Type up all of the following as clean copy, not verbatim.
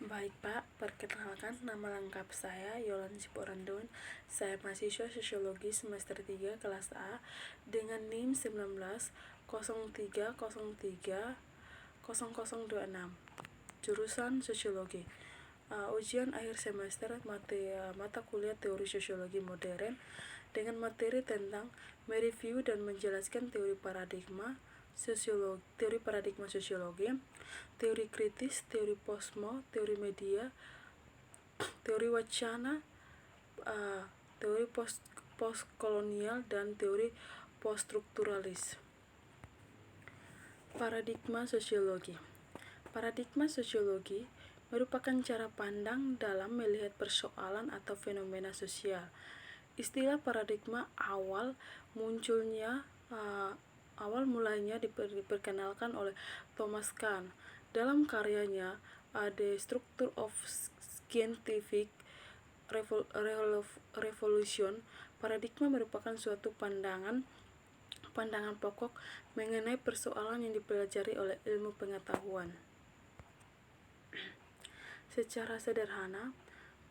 Baik Pak, perkenalkan nama lengkap saya Yolan Siporandon. Saya mahasiswa Sosiologi semester 3 kelas A dengan NIM 1903030026. Jurusan Sosiologi. Ujian akhir semester mata kuliah teori sosiologi modern dengan materi tentang mereview dan menjelaskan teori paradigma sosiologi, teori kritis, teori posmo, teori media, teori wacana, teori postkolonial, dan teori poststrukturalis. Paradigma sosiologi. Paradigma sosiologi merupakan cara pandang dalam melihat persoalan atau fenomena sosial. Istilah paradigma awal mulainya diperkenalkan oleh Thomas Kuhn dalam karyanya The Structure of Scientific Revolution. Paradigma merupakan suatu pandangan pokok mengenai persoalan yang dipelajari oleh ilmu pengetahuan. Secara sederhana,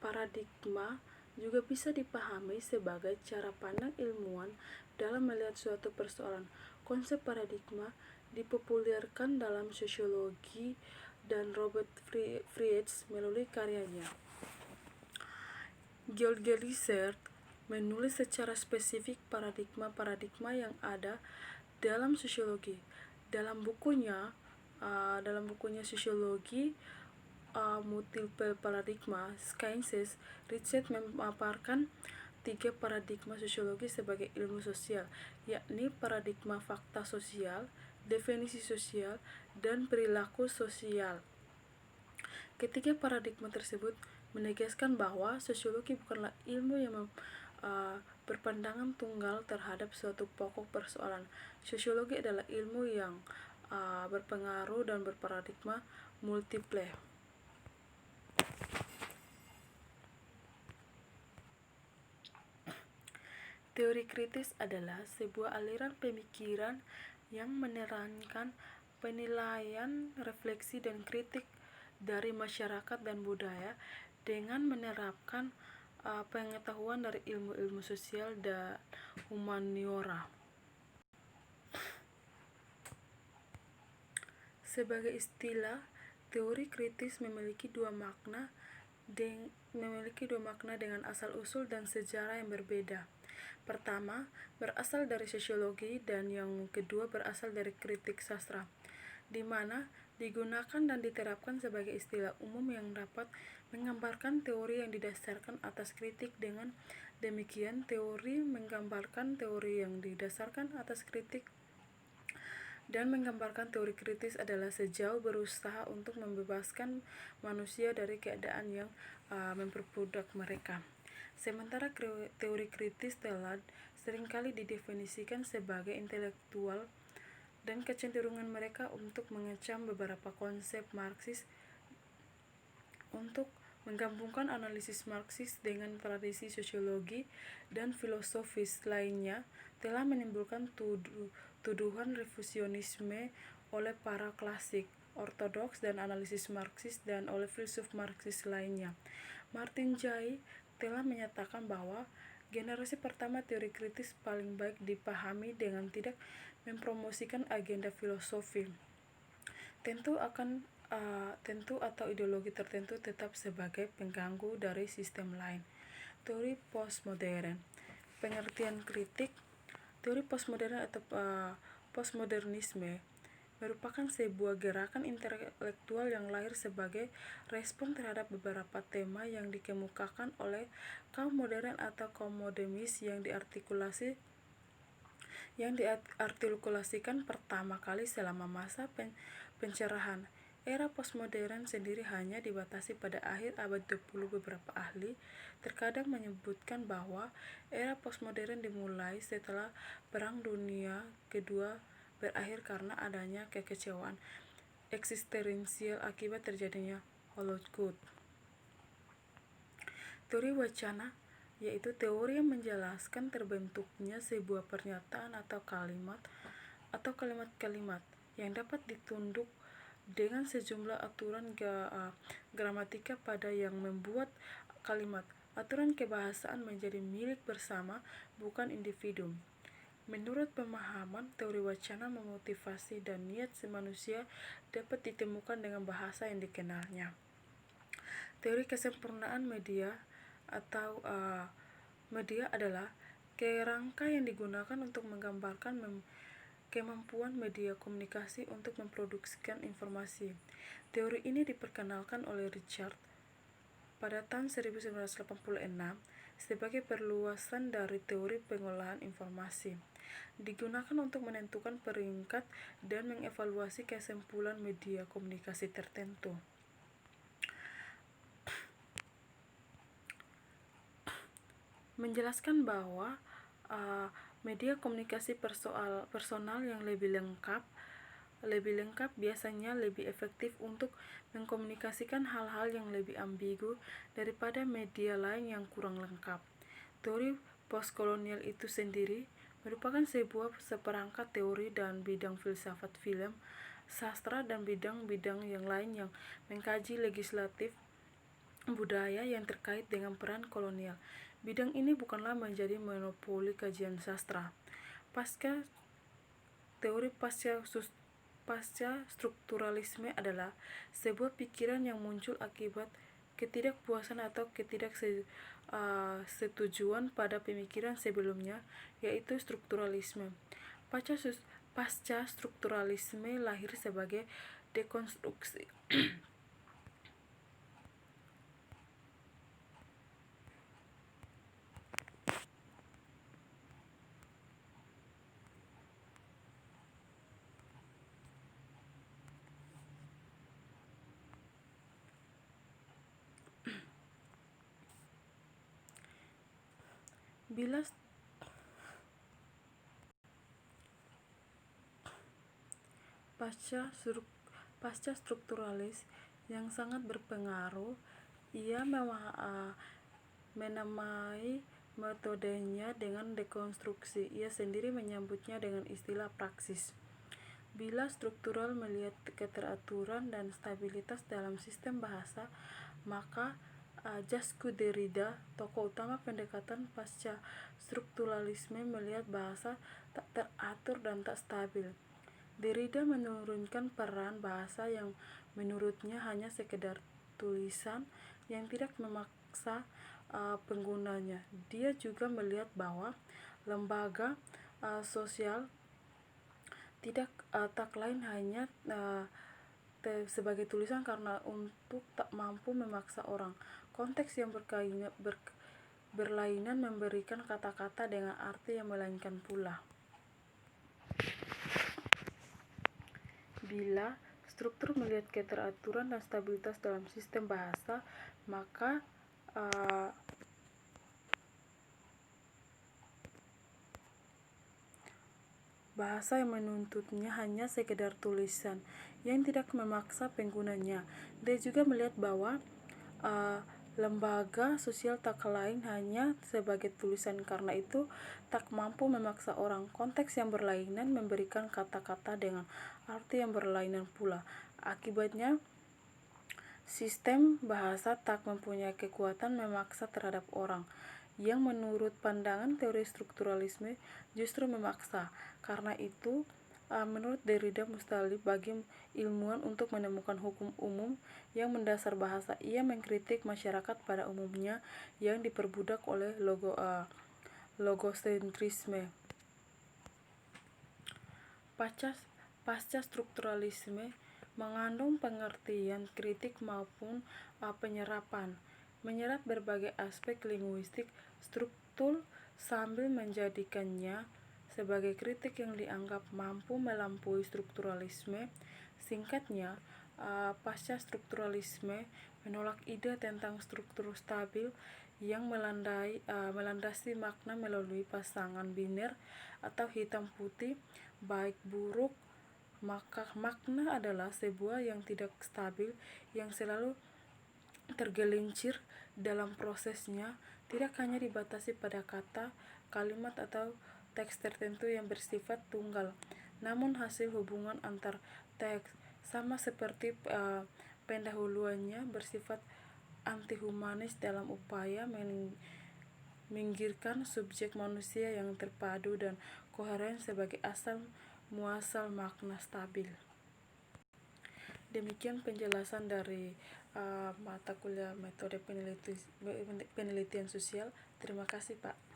paradigma juga bisa dipahami sebagai cara pandang ilmuwan dalam melihat suatu persoalan. Konsep paradigma dipopulerkan dalam sosiologi dan Robert Friedge melalui karyanya. George Lizard menulis secara spesifik paradigma yang ada dalam sosiologi. Dalam bukunya Sosiologi Multiple Paradigma Sciences, Richard memaparkan 3 paradigma sosiologi sebagai ilmu sosial, yakni paradigma fakta sosial, definisi sosial, dan perilaku sosial. Ketiga paradigma tersebut menegaskan bahwa sosiologi bukanlah ilmu yang berpandangan tunggal terhadap suatu pokok persoalan. Sosiologi adalah ilmu yang berpengaruh dan berparadigma multiple. Teori kritis adalah sebuah aliran pemikiran yang menerangkan penilaian, refleksi, dan kritik dari masyarakat dan budaya dengan menerapkan pengetahuan dari ilmu-ilmu sosial dan humaniora. Sebagai istilah, teori kritis memiliki dua makna dengan asal-usul dan sejarah yang berbeda. Pertama, berasal dari sosiologi, dan yang kedua berasal dari kritik sastra, di mana digunakan dan diterapkan sebagai istilah umum yang dapat menggambarkan teori yang didasarkan atas kritik. Dengan demikian, teori menggambarkan teori yang didasarkan atas kritik dan menggambarkan teori kritis adalah sejauh berusaha untuk membebaskan manusia dari keadaan yang memperbudak mereka. Sementara teori kritis telah seringkali didefinisikan sebagai intelektual dan kecenderungan mereka untuk mengecam beberapa konsep Marxis, untuk menggabungkan analisis Marxis dengan tradisi sosiologi dan filosofis lainnya, telah menimbulkan tuduhan revisionisme oleh para klasik ortodoks dan analisis Marxis dan oleh filsuf Marxis lainnya. Martin Jay telah menyatakan bahwa generasi pertama teori kritis paling baik dipahami dengan tidak mempromosikan agenda filosofi tentu atau ideologi tertentu tetap sebagai pengganggu dari sistem lain. Teori postmodern. Pengertian kritik. Teori postmodern atau postmodernisme merupakan sebuah gerakan intelektual yang lahir sebagai respon terhadap beberapa tema yang dikemukakan oleh kaum modern atau kaum modernis yang diartikulasikan pertama kali selama masa pencerahan. Era postmodern sendiri hanya dibatasi pada akhir abad 20. Beberapa ahli terkadang menyebutkan bahwa era postmodern dimulai setelah Perang Dunia Kedua berakhir karena adanya kekecewaan eksistensial akibat terjadinya Holocaust. Teori wacana, yaitu teori yang menjelaskan terbentuknya sebuah pernyataan atau kalimat-kalimat yang dapat ditunduk dengan sejumlah aturan gramatika pada yang membuat kalimat aturan kebahasaan menjadi milik bersama, bukan individu. Menurut pemahaman teori wacana, memotivasi dan niat si manusia dapat ditemukan dengan bahasa yang dikenalnya. Teori kesempurnaan media atau media adalah kerangka yang digunakan untuk menggambarkan kemampuan media komunikasi untuk memproduksikan informasi. Teori ini diperkenalkan oleh Richard pada tahun 1986 sebagai perluasan dari teori pengolahan informasi. Digunakan untuk menentukan peringkat dan mengevaluasi kesimpulan media komunikasi tertentu. Menjelaskan bahwa media komunikasi personal yang lebih lengkap biasanya lebih efektif untuk mengkomunikasikan hal-hal yang lebih ambigu daripada media lain yang kurang lengkap. Teori postkolonial itu sendiri merupakan sebuah seperangkat teori dan bidang filsafat film, sastra, dan bidang-bidang yang lain yang mengkaji legislatif budaya yang terkait dengan peran kolonial. Bidang ini bukanlah menjadi monopoli kajian sastra. Teori pasca strukturalisme adalah sebuah pikiran yang muncul akibat ketidakpuasan atau ketidaksetujuan pada pemikiran sebelumnya, yaitu strukturalisme. Pasca strukturalisme lahir sebagai dekonstruksi. Pasca strukturalis yang sangat berpengaruh, ia menamai metodenya dengan dekonstruksi. Ia sendiri menyebutnya dengan istilah praksis. Bila struktural melihat keteraturan dan stabilitas dalam sistem bahasa, maka Jacques Derrida, tokoh utama pendekatan pasca strukturalisme, melihat bahasa tak teratur dan tak stabil. Derrida menurunkan peran bahasa yang menurutnya hanya sekedar tulisan yang tidak memaksa penggunanya. Dia juga melihat bahwa lembaga sosial tak lain hanya sebagai tulisan karena untuk tak mampu memaksa orang. Konteks yang berlainan memberikan kata-kata dengan arti yang melainkan pula. Bila struktur melihat keteraturan dan stabilitas dalam sistem bahasa, maka bahasa yang menuntutnya hanya sekedar tulisan yang tidak memaksa penggunanya. Dia juga melihat bahwa lembaga sosial tak lain hanya sebagai tulisan, karena itu tak mampu memaksa orang. Konteks yang berlainan memberikan kata-kata dengan arti yang berlainan pula. Akibatnya, sistem bahasa tak mempunyai kekuatan memaksa terhadap orang, yang menurut pandangan teori strukturalisme justru memaksa. Karena itu, menurut Derrida mustahil bagi ilmuwan untuk menemukan hukum umum yang mendasar bahasa. Ia mengkritik masyarakat pada umumnya yang diperbudak oleh logosentrisme. Pasca strukturalisme mengandung pengertian kritik maupun penyerapan, menyerap berbagai aspek linguistik struktur sambil menjadikannya sebagai kritik yang dianggap mampu melampaui strukturalisme. Singkatnya, pasca strukturalisme menolak ide tentang struktur stabil yang melandasi makna melalui pasangan biner atau hitam putih, baik buruk. Maka makna adalah sebuah yang tidak stabil, yang selalu tergelincir dalam prosesnya, tidak hanya dibatasi pada kata, kalimat, atau teks tertentu yang bersifat tunggal, namun hasil hubungan antar teks, sama seperti pendahuluannya bersifat anti-humanis dalam upaya minggirkan subjek manusia yang terpadu dan koheren sebagai asal muasal makna stabil. Demikian penjelasan dari mata kuliah metode penelitian sosial. Terima kasih, Pak.